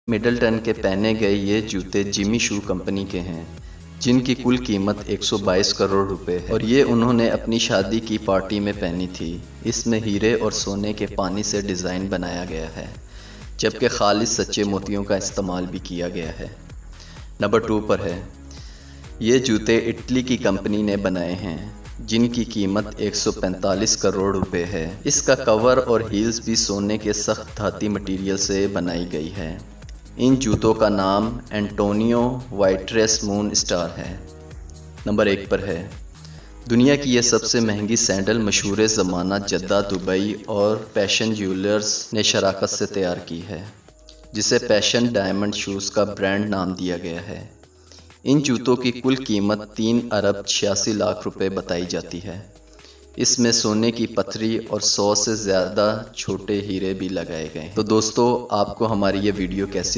Middleton के पहने गए ये जूते जिमी शू कंपनी के हैं, जिनकी कुल कीमत 122 करोड़ रुपए है और ये उन्होंने अपनी शादी की पार्टी में पहनी थी। इसमें हीरे और सोने के पानी से डिज़ाइन बनाया गया है, जबकि खालिस सच्चे मोतियों का इस्तेमाल भी किया गया है। नंबर 2 पर है, ये जूते इटली की कंपनी ने बनाए हैं, जिनकी कीमत 145 करोड़ रुपए है। इसका कवर और हील्स भी सोने के सख्त धाती मटेरियल से बनाई गई है। इन जूतों का नाम एंटोनियो वाइट्रेस मून स्टार है। नंबर 1 पर है, दुनिया की यह सबसे महंगी सैंडल मशहूर ज़माना जद्दा, दुबई और पैशन ज्वेलर्स ने शराकत से तैयार की है, जिसे पैशन डायमंड शूज़ का ब्रांड नाम दिया गया है। इन जूतों की कुल कीमत 3 अरब 86 लाख रुपए बताई जाती है। इसमें सोने की पत्थरी और 100 से ज़्यादा छोटे हीरे भी लगाए गए हैं। तो दोस्तों, आपको हमारी ये वीडियो कैसी